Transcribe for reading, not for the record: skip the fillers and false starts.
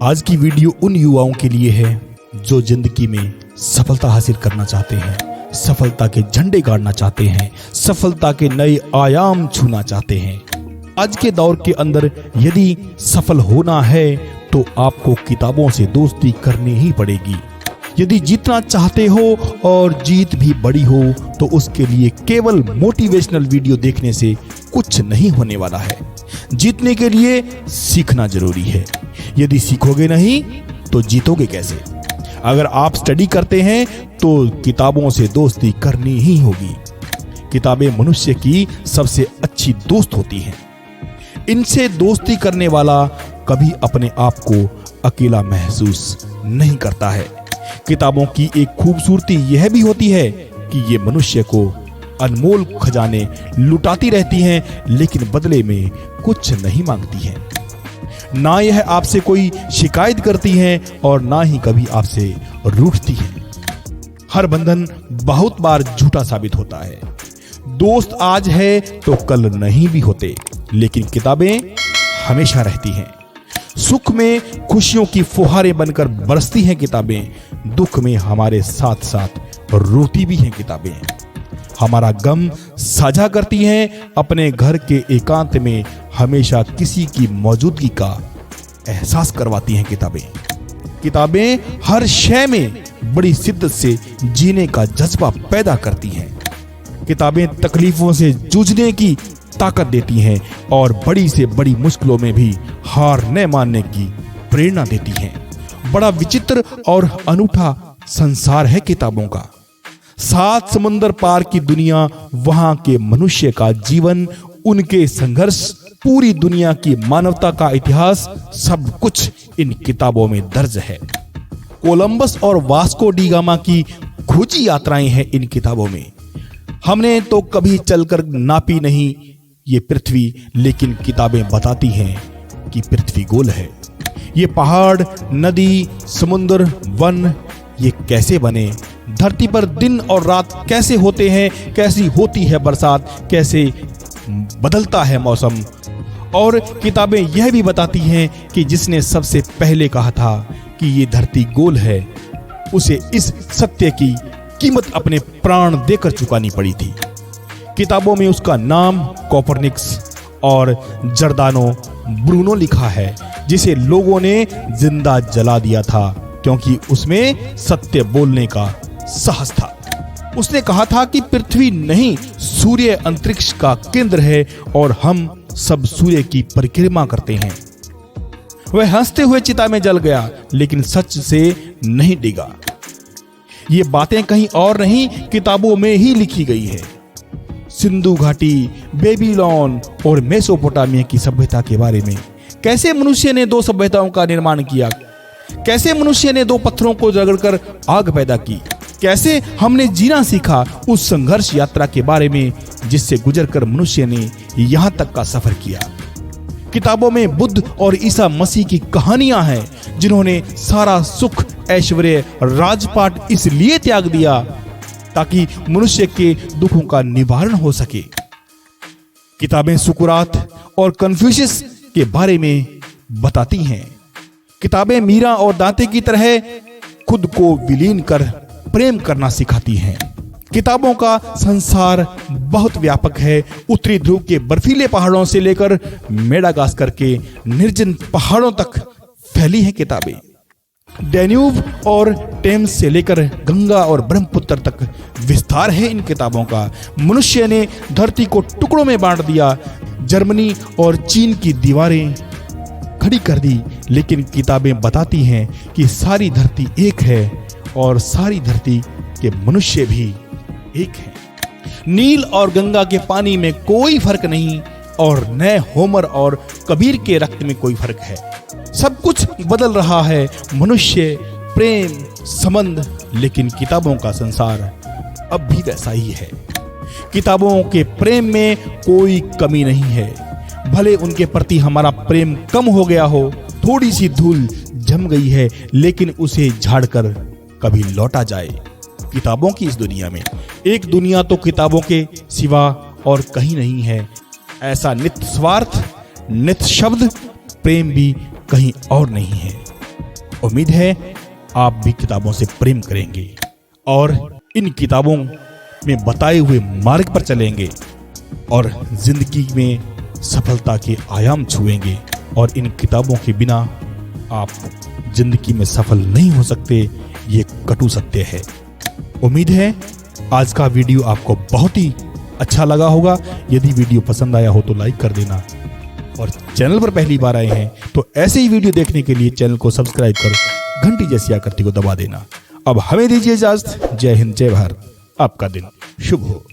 आज की वीडियो उन युवाओं के लिए है जो जिंदगी में सफलता हासिल करना चाहते हैं, सफलता के झंडे गाड़ना चाहते हैं, सफलता के नए आयाम छूना चाहते हैं। आज के दौर के अंदर यदि सफल होना है तो आपको किताबों से दोस्ती करनी ही पड़ेगी। यदि जीतना चाहते हो और जीत भी बड़ी हो तो उसके लिए केवल मोटिवेशनल वीडियो देखने से कुछ नहीं होने वाला है। जीतने के लिए सीखना जरूरी है। यदि सीखोगे नहीं तो जीतोगे कैसे? अगर आप स्टडी करते हैं तो किताबों से दोस्ती करनी ही होगी। किताबें मनुष्य की सबसे अच्छी दोस्त होती हैं। इनसे दोस्ती करने वाला कभी अपने आप को अकेला महसूस नहीं करता है। किताबों की एक खूबसूरती यह भी होती है कि ये मनुष्य को अनमोल खजाने लुटाती रहती हैं, लेकिन बदले में कुछ नहीं मांगती हैं। ना यह आपसे कोई शिकायत करती हैं और ना ही कभी आपसे रूठती हैं। हर बंधन बहुत बार झूठा साबित होता है। दोस्त आज है तो कल नहीं भी होते, लेकिन किताबें हमेशा रहती हैं। सुख में खुशियों की फुहारें बनकर बरसती हैं किताबें, दुख में हमारे साथ साथ रोती भी हैं किताबें। हमारा गम साझा करती हैं, अपने घर के एकांत में हमेशा किसी की मौजूदगी का एहसास करवाती हैं किताबें। किताबें हर शय में बड़ी शिद्दत से जीने का जज्बा पैदा करती हैं। किताबें तकलीफों से जूझने की ताकत देती हैं और बड़ी से बड़ी मुश्किलों में भी हार न मानने की प्रेरणा देती हैं। बड़ा विचित्र और अनूठा संसार है किताबों का। 7 समुंदर पार की दुनिया, वहां के मनुष्य का जीवन, उनके संघर्ष, पूरी दुनिया की मानवता का इतिहास, सब कुछ इन किताबों में दर्ज है। कोलंबस और वास्को डी गामा की खोजी यात्राएं हैं इन किताबों में। हमने तो कभी चलकर नापी नहीं ये पृथ्वी, लेकिन किताबें बताती हैं कि पृथ्वी गोल है। ये पहाड़, नदी, समुद्र, वन ये कैसे बने? धरती पर दिन और रात कैसे होते हैं? कैसी होती है बरसात? कैसे बदलता है मौसम? और किताबें यह भी बताती हैं कि जिसने सबसे पहले कहा था कि ये धरती गोल है, उसे इस सत्य की कीमत अपने प्राण देकर चुकानी पड़ी थी। किताबों में उसका नाम कोपरनिकस और जर्दानो ब्रूनो लिखा है, जिसे लोगों ने जिंदा जला दिया था क्योंकि उसमें सत्य बोलने का साहस था। उसने कहा था कि पृथ्वी नहीं, सूर्य अंतरिक्ष का केंद्र है और हम सब सूर्य की परिक्रमा करते हैं। वह हंसते हुए चिता में जल गया, लेकिन सच से नहीं डिगा। ये बातें कहीं और नहीं, किताबों में ही लिखी गई है। सिंधु घाटी, बेबीलोन और मेसोपोटामिया की सभ्यता के बारे में, कैसे मनुष्य ने 2 सभ्यताओं का निर्माण किया, कैसे मनुष्य ने 2 पत्थरों को रगड़कर आग पैदा की, कैसे हमने जीना सीखा, उस संघर्ष यात्रा के बारे में जिससे गुजरकर मनुष्य ने यहां तक का सफर किया। किताबों में बुद्ध और ईसा मसीह की कहानियां हैं, जिन्होंने सारा सुख, ऐश्वर्य, राजपाट इसलिए त्याग दिया ताकि मनुष्य के दुखों का निवारण हो सके। किताबें सुकरात और कन्फ्यूशियस के बारे में बताती हैं। किताबें मीरा और दांते की तरह खुद को विलीन कर प्रेम करना सिखाती हैं। किताबों का संसार बहुत व्यापक है। उत्तरी ध्रुव के बर्फीले पहाड़ों से लेकर मेडागास्कर के निर्जन पहाड़ों तक फैली हैं किताबें। डैन्यूब और टेम्स से लेकर गंगा और ब्रह्मपुत्र तक विस्तार है इन किताबों का। मनुष्य ने धरती को टुकड़ों में बांट दिया, जर्मनी और चीन की दीवारें खड़ी कर दी, लेकिन किताबें बताती हैं कि सारी धरती एक है और सारी धरती के मनुष्य भी एक हैं। नील और गंगा के पानी में कोई फर्क नहीं और न होमर और कबीर के रक्त में कोई फर्क है। सब कुछ बदल रहा है, मनुष्य, प्रेम, संबंध, लेकिन किताबों का संसार अब भी वैसा ही है। किताबों के प्रेम में कोई कमी नहीं है। भले उनके प्रति हमारा प्रेम कम हो गया हो, थोड़ी सी धूल जम गई है, लेकिन उसे झाड़कर कभी लौटा जाए। किताबों की इस दुनिया में एक दुनिया तो किताबों के सिवा और कहीं नहीं है। ऐसा निस्वार्थ, निस्शब्द प्रेम भी कहीं और नहीं है। उम्मीद है आप भी किताबों से प्रेम करेंगे और इन किताबों में बताए हुए मार्ग पर चलेंगे और जिंदगी में सफलता के आयाम छुएंगे। और इन किताबों के बिना आप जिंदगी में सफल नहीं हो सकते, ये कटु सत्य है। उम्मीद है आज का वीडियो आपको बहुत ही अच्छा लगा होगा। यदि वीडियो पसंद आया हो तो लाइक कर देना और चैनल पर पहली बार आए हैं तो ऐसे ही वीडियो देखने के लिए चैनल को सब्सक्राइब कर घंटी जैसी आकृति को दबा देना। अब हमें दीजिए इजाजत। जय हिंद, जय भारत। आपका दिन शुभ हो।